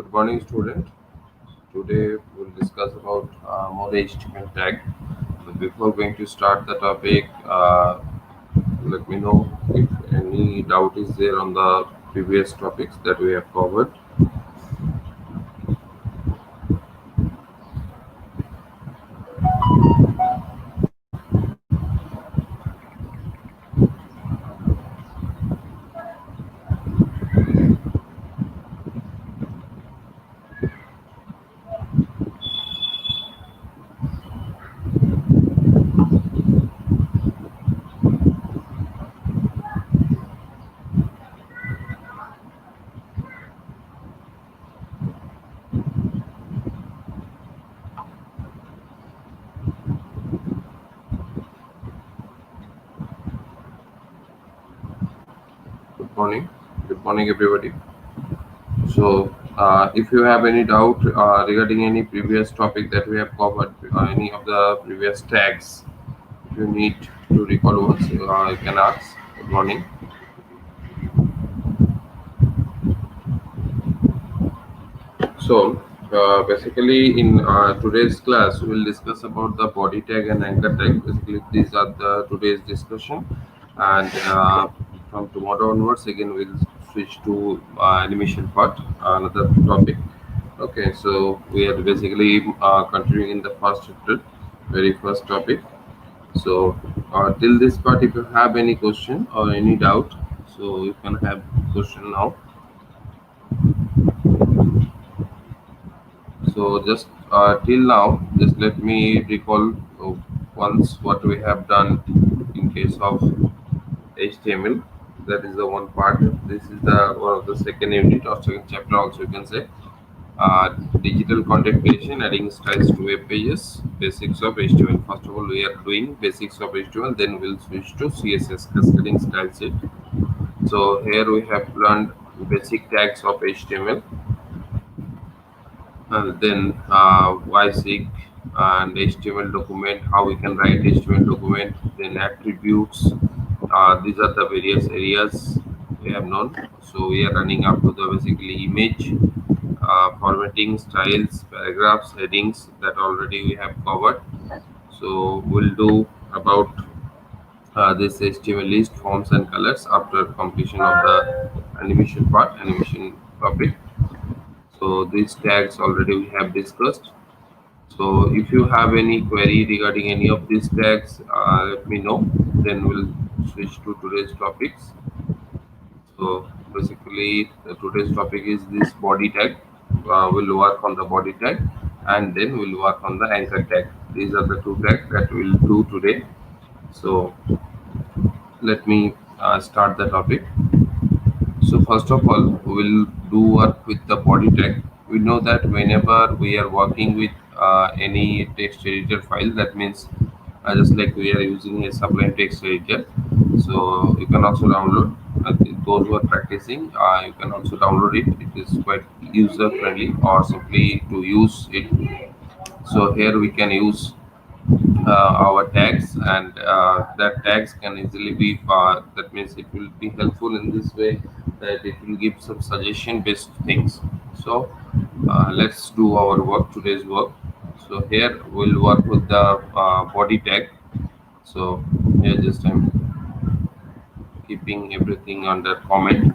Good morning, student. Today we'll discuss about more HTML tag. But before going to start the topic, let me know if any doubt is there on the previous topics that we have covered. Good morning. Good morning, everybody. So, if you have any doubt regarding any previous topic that we have covered, any of the previous tags, if you need to recall once, you can ask. Good morning. So, basically, in today's class, we will discuss about the body tag and anchor tag. Basically, these are the today's discussion, and from tomorrow onwards, again, we'll switch to animation part, another topic. Okay, so we are basically continuing in the first chapter, very first topic. So, till this part, if you have any question or any doubt, so you can have question now. So just till now, just let me recall once what we have done in case of HTML. That is the one part. This is the one of the second unit or second chapter. Also, you can say uh, digital content creation, adding styles to web pages, basics of HTML. First of all, we are doing basics of HTML. Then we'll switch to CSS, cascading style sheet. So here we have learned basic tags of HTML, and then YSIG and HTML document, how we can write HTML document, then attributes. These are the various areas we have known. So we are running up to the basically image, formatting, styles, paragraphs, headings that already we have covered. So we'll do about this HTML list, forms and colors after completion of the animation part, animation topic. So these tags already we have discussed. So if you have any query regarding any of these tags, let me know. Then we'll switch to today's topics. So basically, today's topic is this body tag. We'll work on the body tag, and then we'll work on the anchor tag. These are the two tags that we'll do today. So let me start the topic. So first of all, we'll do work with the body tag. We know that whenever we are working with any text editor file, that means just like we are using a Sublime text editor. So you can also download. Those who are practicing, you can also download it. It is quite user friendly, or simply to use it. So here we can use our tags, and that tags can easily be that means it will be helpful in this way that it will give some suggestion based things. So let's do our work, today's work. So here we'll work with the body tag. So here just I'm keeping everything under comment.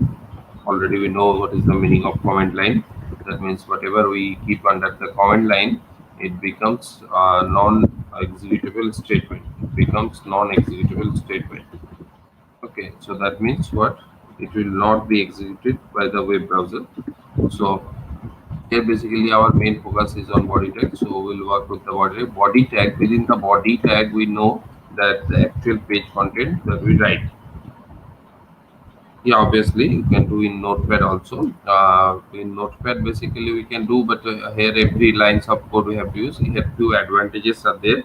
Already we know what is the meaning of comment line. That means whatever we keep under the comment line, it becomes non-executable statement. It becomes non-executable statement. Okay, so that means what? It will not be executed by the web browser. So here basically our main focus is on body tag. So we'll work with the body tag. Body tag, within the body tag, we know that the actual page content that we write. Yeah, obviously you can do in Notepad also. In Notepad, basically we can do, but here every lines of code we have to use. Here few advantages are there.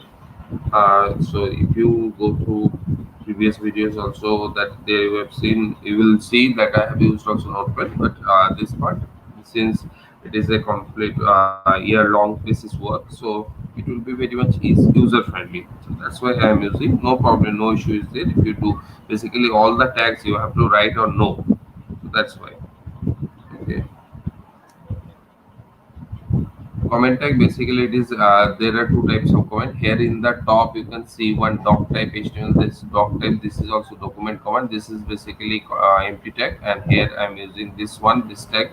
So if you go through previous videos also that there you have seen, you will see that I have used also Notepad. But this part, since it is a complete year-long thesis work, so it will be very much user-friendly. So that's why I am using. No problem, no issue is there. If you do basically all the tags, you have to write or no. So that's why. Okay. Comment tag, basically it is there are two types of comment. Here in the top you can see one doc type HTML. This doc type, this is also document comment. This is basically empty tag, and here I'm using this one, this tag.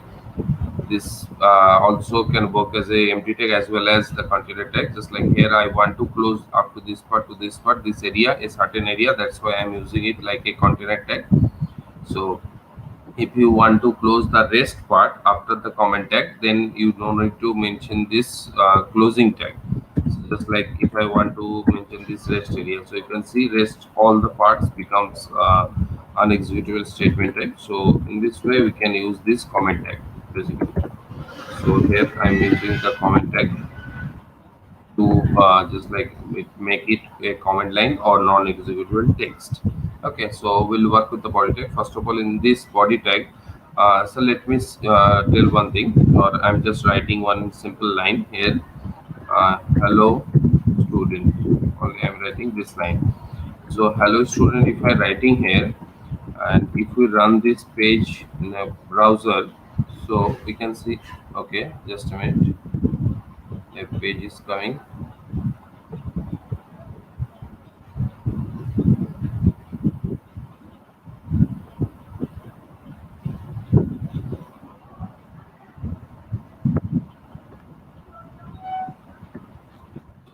This also can work as a empty tag as well as the container tag. Just like here I want to close up to this part, to this part, this area, a certain area, that's why I'm using it like a container tag. So if you want to close the rest part after the comment tag, then you don't need to mention this closing tag. So just like if I want to mention this rest area, so you can see rest all the parts becomes unexecutable statement type. So in this way we can use this comment tag basically. So here I'm using the comment tag to just like make it a comment line or non-executable text. Okay, so we'll work with the body tag. First of all, in this body tag, so let me tell one thing, or I'm just writing one simple line here. Hello student, only I'm writing this line. So hello student, if I'm writing here, and if we run this page in a browser, so we can see, okay, just a minute, a page is coming.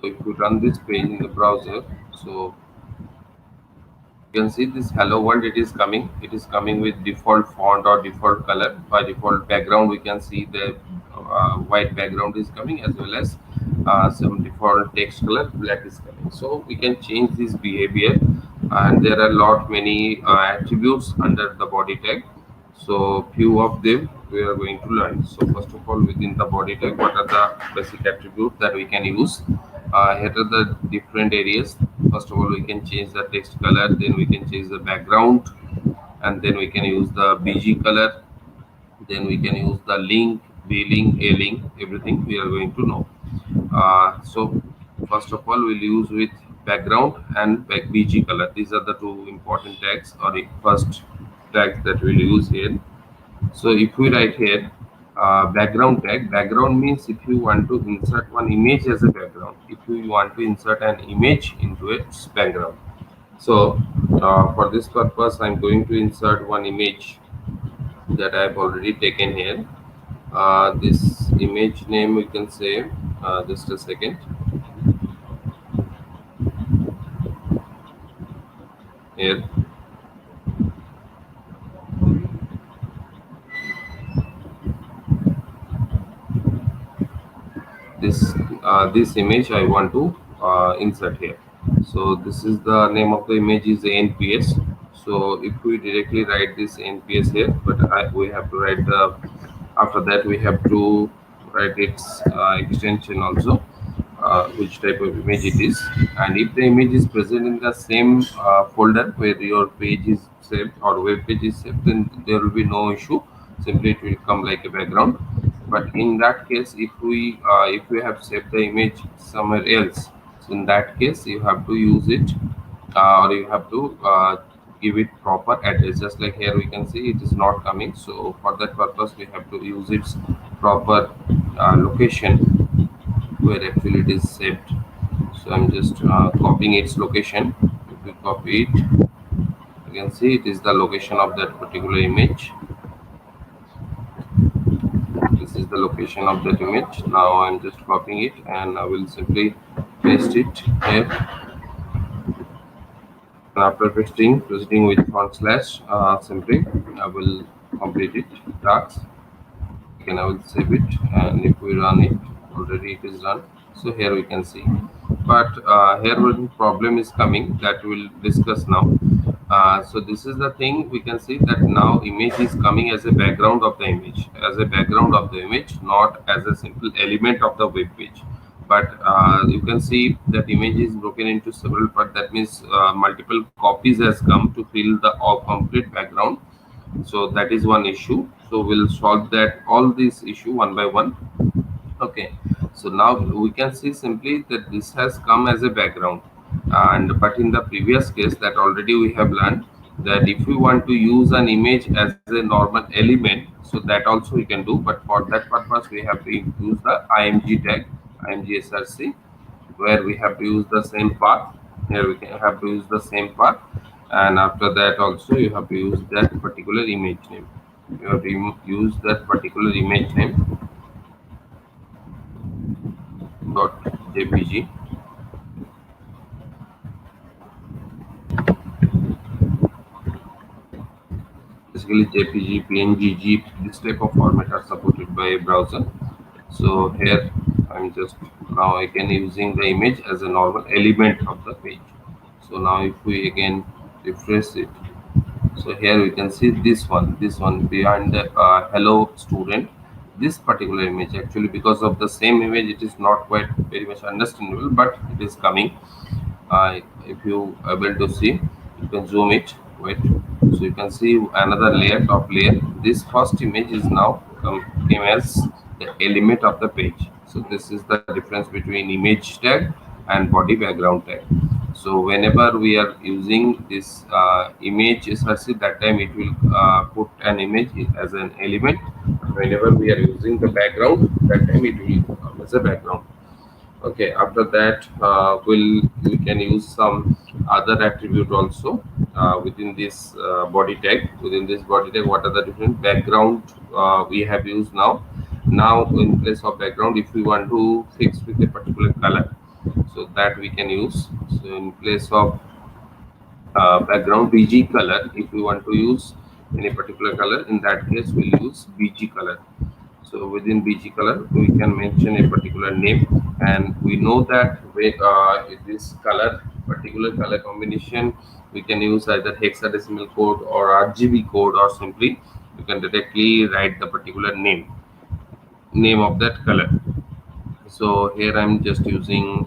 So if you run this page in the browser, so you can see this hello world, it is coming with default font or default color. By default background, we can see the white background is coming, as well as some default text color black is coming. So we can change this behavior, and there are lot many attributes under the body tag. So few of them we are going to learn. So first of all, within the body tag, what are the basic attributes that we can use? Here are the different areas. First of all, we can change the text color, then we can change the background, and then we can use the BG color, then we can use the link, B-link, A-link, everything we are going to know. So first of all, we'll use with background and BG color. These are the two important tags, or the first tags that we'll use here. So if we write here background tag, background means if you want to insert one image as a background, if you want to insert an image into its background. So for this purpose, I'm going to insert one image that I've already taken here. This image name we can say, just a second. Here, this image I want to insert here. So this is the name of the image is NPS. So if we directly write this NPS here, but we have to write the, after that we have to write its extension also, which type of image it is. And if the image is present in the same folder where your page is saved or web page is saved, then there will be no issue. Simply it will come like a background. But in that case, if we have saved the image somewhere else, so in that case you have to use it, or you have to give it proper address. Just like here we can see it is not coming, so for that purpose we have to use its proper location where actually it is saved. So I'm just copying its location. If we copy it, you can see it is the location of that particular image. This is the location of that image. Now I'm just copying it, and I will simply paste it here. And after proceeding with front slash, simply I will complete it task. Again, I will save it, and if we run it, already it is done. So here we can see, but here one problem is coming that we'll discuss now. So this is the thing, we can see that now image is coming as a background of the image, not as a simple element of the web page. But you can see that image is broken into several parts. That means multiple copies has come to fill the complete background. So that is one issue. So we'll solve that all this issue one by one. Okay, so now we can see simply that this has come as a background, and but in the previous case that already we have learned, that if we want to use an image as a normal element, so that also we can do, but for that purpose we have to use the img tag, img src, where we have to use the same path. Here we can have to use the same path, and after that also you have to use that particular image name. You have to use that particular image name dot jpg. Basically jpg, png, gif, this type of format are supported by browser. So here I'm just now again using the image as a normal element of the page. So now if we again refresh it, so here we can see this one behind the hello student. This particular image, actually because of the same image, it is not quite very much understandable, but it is coming. If you able to see, you can zoom it. Wait, so you can see another layer, top layer. This first image is now came as the element of the page. So this is the difference between image tag and body background tag. So whenever we are using this image src, that time it will put an image as an element. Whenever we are using the background, that time it will come as a background. Okay, after that we can use some other attribute also within this body tag. Within this body tag, what are the different background we have used now? Now in place of background, if we want to fix with a particular color, so that we can use. So in place of background bg color, if we want to use any particular color, in that case we'll use bg color. So within bg color we can mention a particular name, and we know that this color, particular color combination, we can use either hexadecimal code or rgb code, or simply you can directly write the particular name of that color. So here I'm just using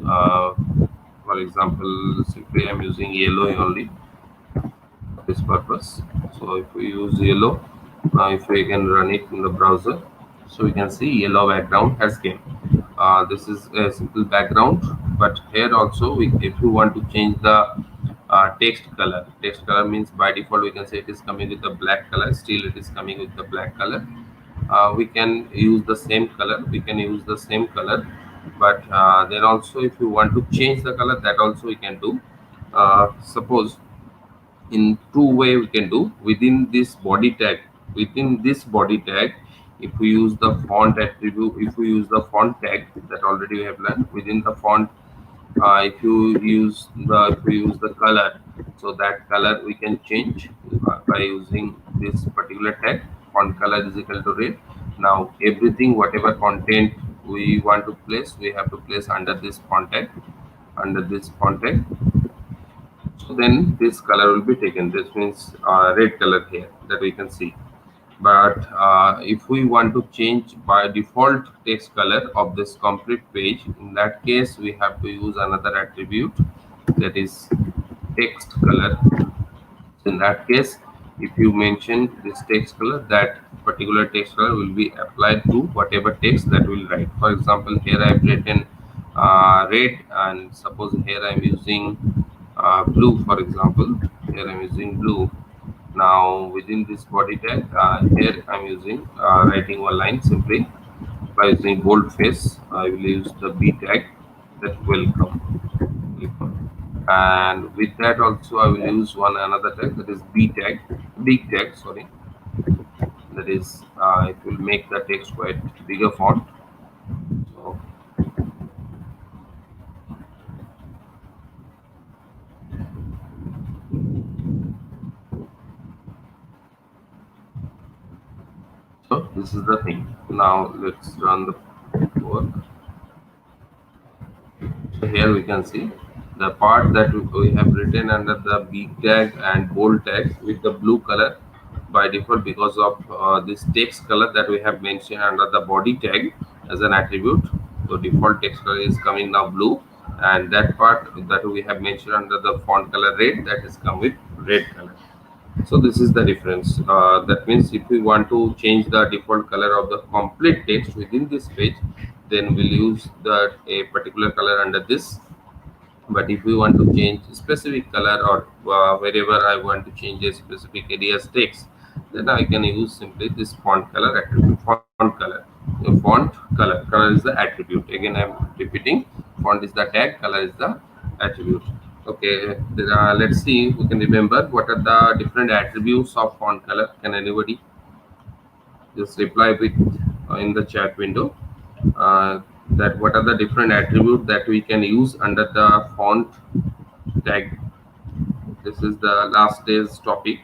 for example, simply I'm using yellow only for this purpose. So if we use yellow, now if we can run it in the browser, so we can see yellow background has came. This is a simple background, but here also if you want to change the text color means by default we can say it is coming with the black color, still it is coming with the black color. We can use the same color, but then also if you want to change the color, that also we can do. Suppose in two way we can do within this body tag. If we use the font attribute, if we use the font tag that already we have learned within the font, if we use the color, so that color we can change by using this particular tag. Font color is equal to red. Now everything, whatever content we want to place, we have to place under this font tag, so then this color will be taken. This means red color here that we can see. But if we want to change by default text color of this complete page, in that case we have to use another attribute, that is text color. In that case, if you mention this text color, that particular text color will be applied to whatever text that will write. For example, here I have written red, and suppose here I am using blue. For example, here I am using blue. Now within this body tag, here I am using writing one line simply by using boldface. I will use the b tag, that welcome. And with that also I will use one another tag, that is big tag, sorry, that is it will make the text quite bigger font. So this is the thing. Now let's run the work. So here we can see the part that we have written under the big tag and bold tag with the blue color by default, because of this text color that we have mentioned under the body tag as an attribute. So default text color is coming now blue, and that part that we have mentioned under the font color red, that is come with red color. So this is the difference. That means if we want to change the default color of the complete text within this page, then we'll use that a particular color under this But if we want to change specific color, or wherever I want to change a specific area's text, then I can use simply this font color attribute. Font color. The font color is the attribute. Again, I'm repeating. Font is the tag, color is the attribute. Okay, let's see. We can remember what are the different attributes of font color. Can anybody just reply with in the chat window? That what are the different attributes that we can use under the font tag. This is the last day's topic,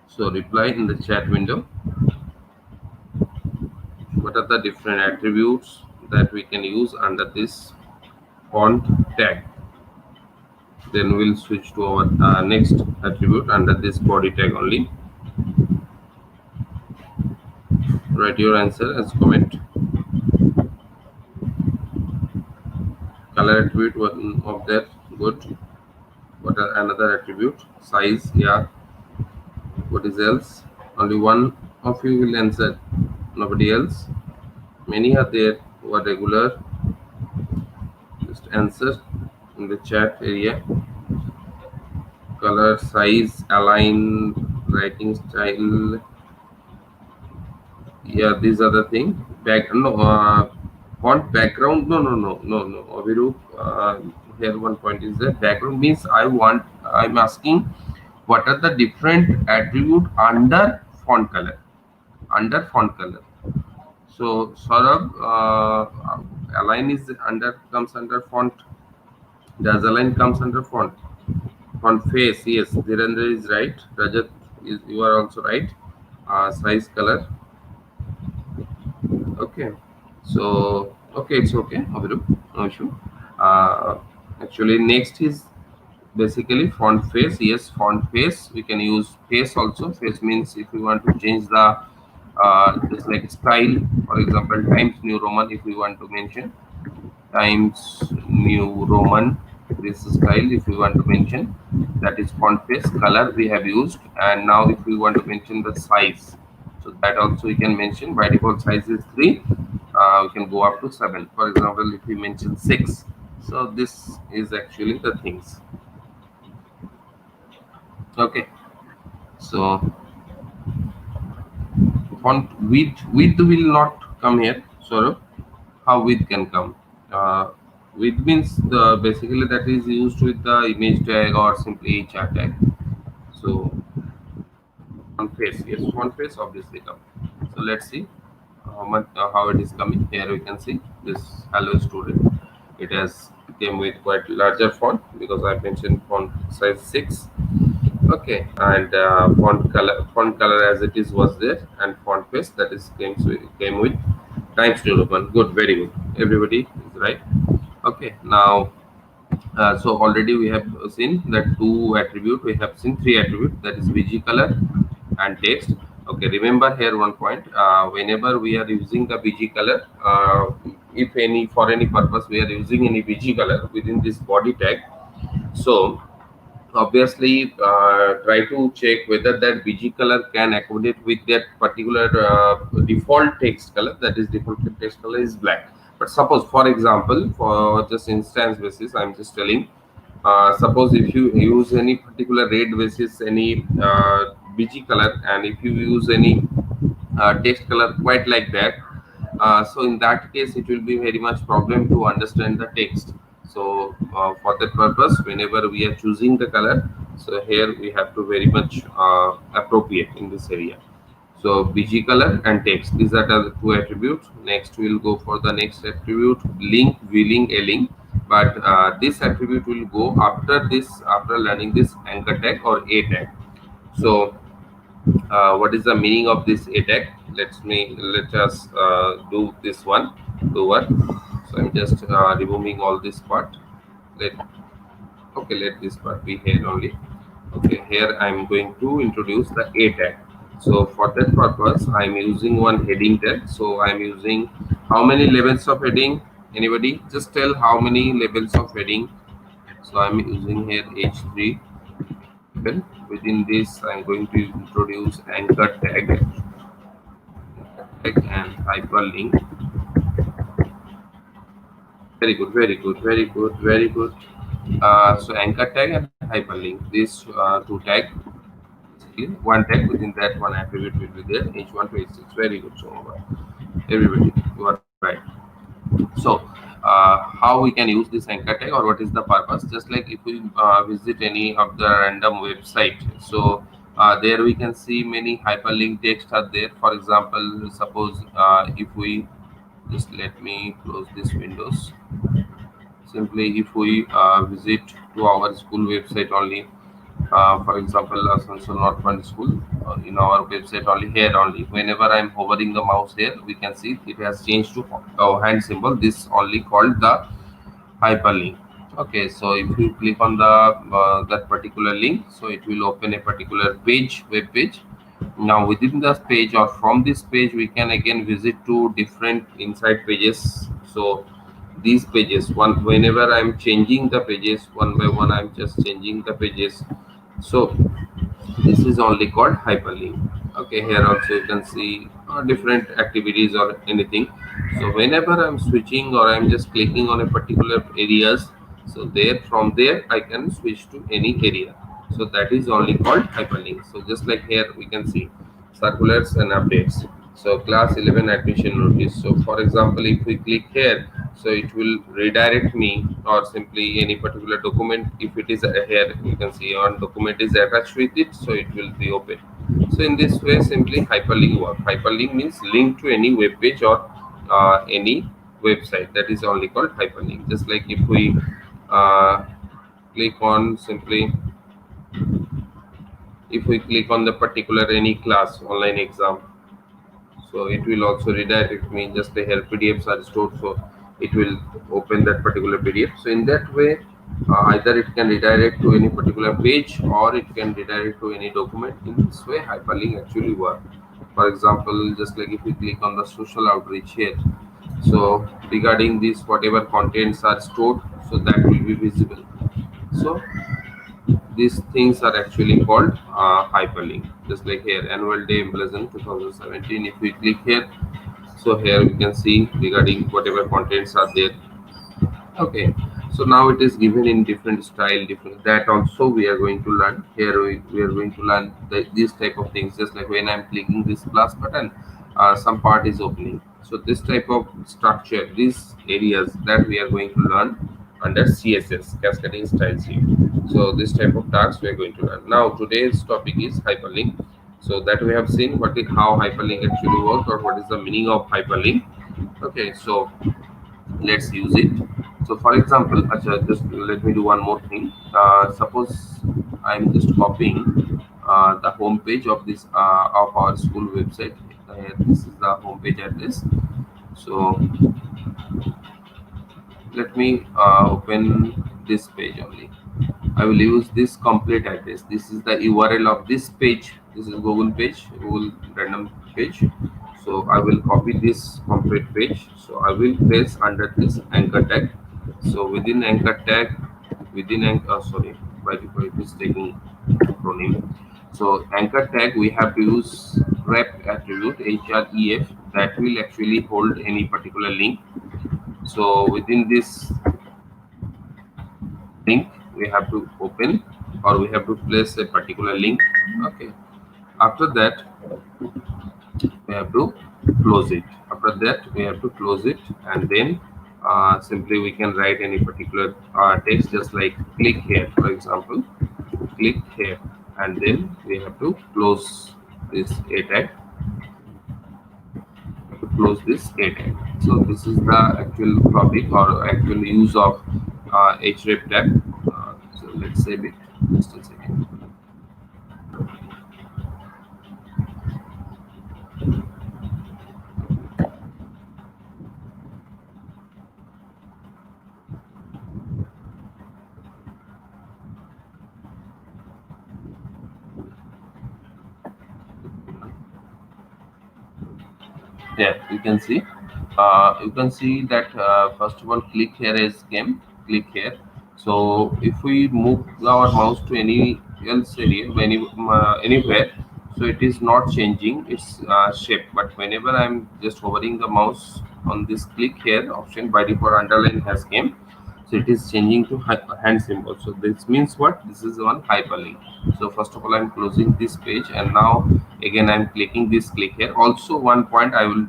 so reply in the chat window. What are the different attributes that we can use under this font tag? Then we'll switch to our next attribute under this body tag only. Write your answer as comment. Color attribute, one of that. Good. What are another attribute? Size. Yeah. What is else? Only one of you will answer, nobody else. Many are there who are regular. Just answer in the chat area. Color, size, align, writing style. Yeah, these are the thing. Font background. No. Avirup, here one point is that background means I'm asking what are the different attribute under font color. Under font color. So Saurabh, align is comes under font. Does align comes under font? Font face, yes. Dhirendra is right. Rajat, you are also right. Size, color. Okay. So okay, it's okay. Abhirup, no issue. Uh, Actually, next is basically font face. Yes, font face. We can use face also. Face means if we want to change the just like style, for example, Times New Roman. If we want to mention Times New Roman, this style. If we want to mention, that is font face. Color we have used, and now if we want to mention the size, so that also we can mention. By default size is 3. We can go up to 7. For example, if we mention 6, so this is actually the things. Okay, so font width will not come here. So how width can come? Width means the basically that is used with the image tag or simply HR tag. So font face, yes, font face obviously come. So let's see how it is coming. Here we can see this hello student. It has came with quite larger font because I mentioned font size 6. Okay, and font color as it is was there, and font face that is came with Times New Roman. Good, very good. Everybody is right. Okay, now so already we have seen that two attribute. We have seen three attribute, that is BG color and text. Okay, remember here one point. Whenever we are using the BG color, if any for any purpose we are using any BG color within this body tag, so obviously try to check whether that BG color can accommodate with that particular default text color. That is default text color is black. But suppose, for example, for just instance basis, I'm just telling. Suppose if you use any particular red basis, any BG color, and if you use any text color quite like that, so in that case it will be very much problem to understand the text. So for that purpose, whenever we are choosing the color, so here we have to very much appropriate in this area. So BG color and text, these are the two attributes. Next we'll go for the next attribute, link, viewing a link. But this attribute will go after this, after learning this anchor tag or a tag. So what is the meaning of this a tag? Let us do this one over. So I'm just removing all this part. Let Okay, let this part be here only. Okay, here I'm going to introduce the a tag. So for that purpose, I'm using one heading tag. So I'm using how many levels of heading? Anybody? Just tell how many levels of heading. So I'm using here H3 level. Within this, I'm going to introduce anchor tag and hyperlink. Very good, very good, very good, very good. So anchor tag and hyperlink. These two tag, basically one tag within that one attribute will be there. H126. Very good, so everybody, you are right. So how we can use this anchor tag, or what is the purpose? Just like if we visit any of the random website, so there we can see many hyperlink text are there. For example, suppose if we just let me close this windows. Simply if we visit to our school website only, for example Asansol Northbound School, in our website only, here only, whenever I'm hovering the mouse here, we can see it has changed to hand symbol. This only called the hyperlink. Okay, so if you click on the that particular link, so it will open a particular page, web page. Now within this page, or from this page, we can again visit to different inside pages. So these pages, one, whenever I'm changing the pages one by one, I'm just changing the pages. So this is only called hyperlink. Okay, here also you can see different activities or anything. So whenever I'm switching or I'm just clicking on a particular areas, so there, from there I can switch to any area. So that is only called hyperlink. So just like here we can see circulars and updates. So class 11 admission notice. So for example, if we click here, so it will redirect me, or simply any particular document, if it is here you can see one document is attached with it, so it will be open. So in this way simply hyperlink work. Hyperlink means link to any web page or any website. That is only called hyperlink. Just like if we uh, click on simply, if we click on the particular any class online exam, so it will also redirect me. Just the here PDFs are stored, so it will open that particular PDF. So in that way, either it can redirect to any particular page, or it can redirect to any document. In this way hyperlink actually work. For example, just like if we click on the social outreach here, so regarding this whatever contents are stored, so that will be visible. So these things are actually called hyperlink. Just like here, annual day in Pleasant 2017. If we click here, so here we can see regarding whatever contents are there. Okay, so now it is given in different style, different, that also we are going to learn here. We are going to learn these type of things. Just like when I'm clicking this plus button, some part is opening. So this type of structure, these areas, that we are going to learn under CSS, cascading style sheet. So this type of tasks we are going to learn. Now today's topic is hyperlink. So that we have seen what is, how hyperlink actually works, or what is the meaning of hyperlink. Okay, so let's use it. So for example, Acha, just let me do one more thing. Suppose I'm just copying the home page of this of our school website. This is the home page address. So let me open this page only. I will use this complete address. This is the URL of this page. This is Google page, Google random page. So I will copy this complete page. So I will place under this anchor tag. So within anchor tag, within anchor, sorry, by default it is taking acronym. So anchor tag, we have to use ref attribute, href, that will actually hold any particular link. So within this link, we have to open, or we have to place a particular link. Okay, after that we have to close it. After that we have to close it, and then simply we can write any particular text, just like click here, for example, click here, and then we have to close this a tag, to close this a tag. So this is the actual topic or actual use of href tag. So let's save it. Just a second. Yeah, you can see that first of all, click here is game, click here. So if we move our mouse to any else area, anywhere, so it is not changing its shape. But whenever I'm just hovering the mouse on this click here option, by default underline has came, so it is changing to hand symbol. So this means what? This is one hyperlink. So first of all, I'm closing this page, and now again I'm clicking this click here. Also, one point I will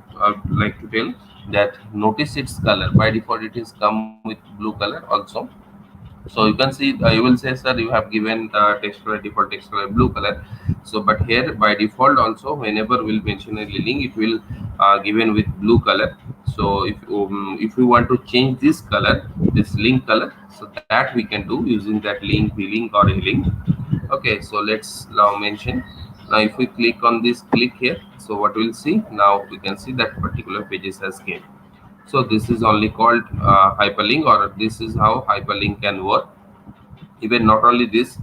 like to tell, that notice its color. By default it is come with blue color also. So you can see, you will say, sir, you have given the text color, default text color blue color. So but here by default also, whenever we'll mention a link, it will given with blue color. So if we want to change this color, this link color, so that we can do using that link, v link or a link. Okay, so let's now mention. Now if we click on this click here, so what we'll see, now we can see that particular pages has came. So this is only called hyperlink, or this is how hyperlink can work. Even not only this,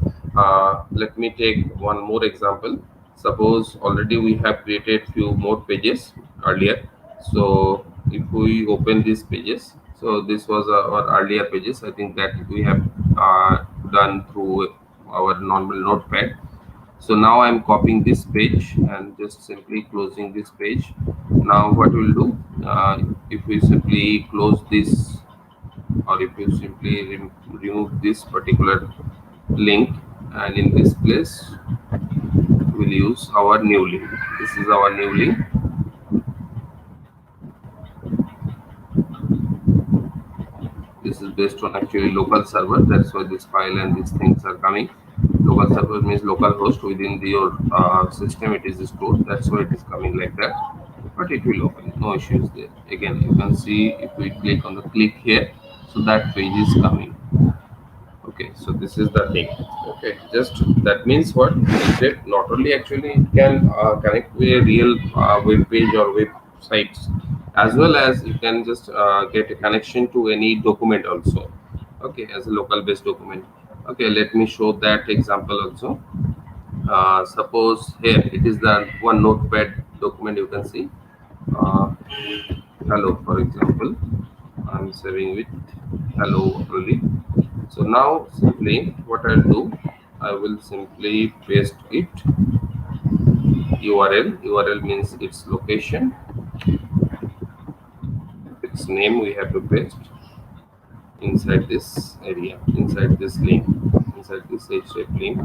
let me take one more example. Suppose already we have created few more pages earlier. So if we open these pages, so this was our earlier pages. I think that we have done through our normal notepad. So now I'm copying this page and just simply closing this page. Now what we'll do, if we simply close this, or if you simply remove this particular link, and in this place we'll use our new link. This is our new link. This is based on actually local server, that's why this file and these things are coming. Local server means local host within your system, it is stored, that's why it is coming like that. But it will open, no issues there. Again, you can see if we click on the click here, so that page is coming. Okay, so this is the thing. Okay, just that means what? That not only actually it can connect with a real web page or websites, as well as you can just get a connection to any document also. Okay, as a local based document. Okay, let me show that example also. Suppose here it is the one notepad document, you can see uh, hello, for example. I'm saving with hello only. So now simply what I'll do, I will simply paste it. URL means its location, its name we have to paste inside this area, inside this link, inside this href link.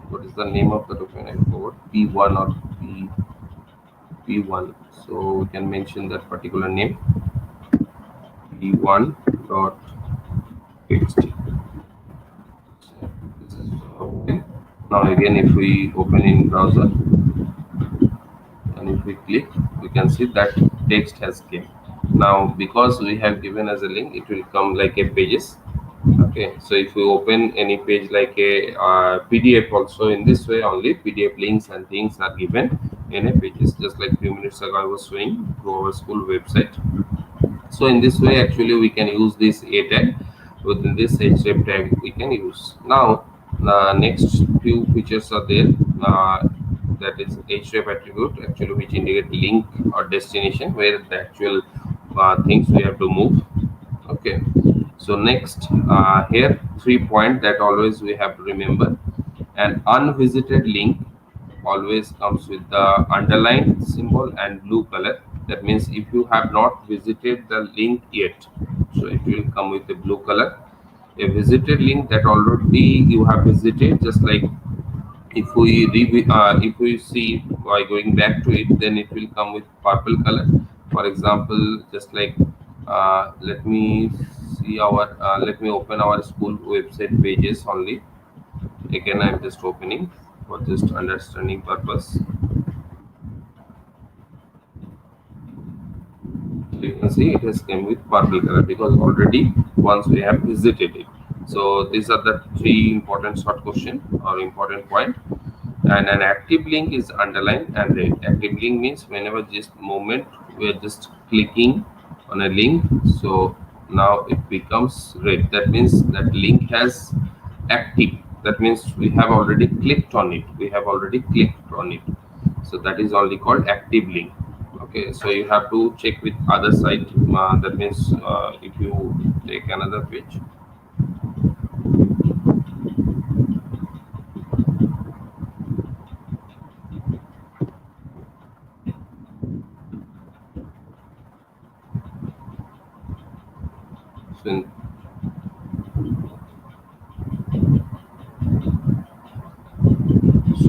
What is the name of the document? I forgot. P1 or P1. So we can mention that particular name. P1 dot txt. Okay. Now again, if we open in browser and if we click, we can see that text has came. Now because we have given as a link, it will come like a pages. Okay, so if we open any page like a PDF also, in this way only PDF links and things are given in a pages, just like few minutes ago I was showing through our school website. So in this way actually we can use this a tag. Within this href tag we can use. Now the next few features are there, that is href attribute actually, which indicate link or destination where the actual things we have to move. Okay, so next here 3 point that always we have to remember: an unvisited link always comes with the underline symbol and blue color. That means if you have not visited the link yet, so it will come with the blue color. A visited link that already you have visited, just like if we see by going back to it, then it will come with purple color. For example, just like let me see our let me open our school website pages only. Again, I'm just opening for just understanding purpose. You can see it has come with purple color because already once we have visited it. So these are the three important short question or important point. And an active link is underlined and red. Active link means whenever just moment we are just clicking on a link, so now it becomes red. That means that link has active. That means we have already clicked on it. We have already clicked on it. So that is only called active link. Okay, so you have to check with other site. That means if you take another page,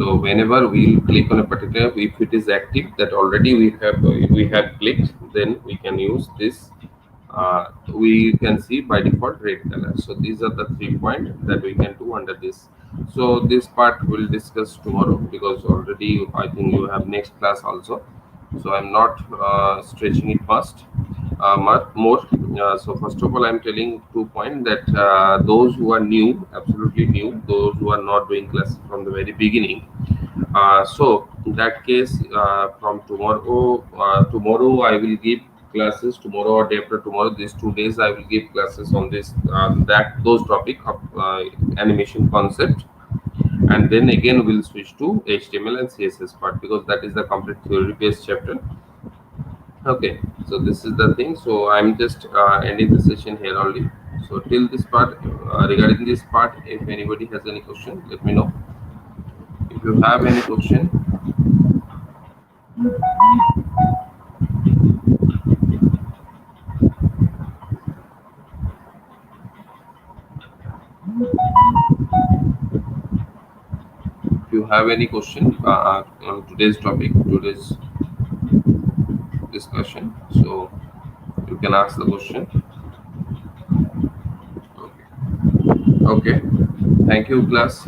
So whenever we'll click on a particular, if it is active that already we have clicked, then we can use this. We can see by default red color. So these are the 3 points that we can do under this. So this part we'll discuss tomorrow, because already I think you have next class also. So I'm not stretching it fast much more. So first of all, I'm telling 2 points that those who are new, absolutely new, those who are not doing classes from the very beginning. So in that case, from tomorrow I will give classes tomorrow or day after tomorrow. These 2 days I will give classes on this that those topic of animation concept, and then again we'll switch to HTML and CSS part, because that is the complete theory based chapter. Okay, so this is the thing. So I'm just ending the session here only. So till this part, regarding this part, if anybody has any question, let me know. If you have any question, if you have any question on today's topic, today's discussion, so you can ask the question. Okay. Okay. Thank you, class.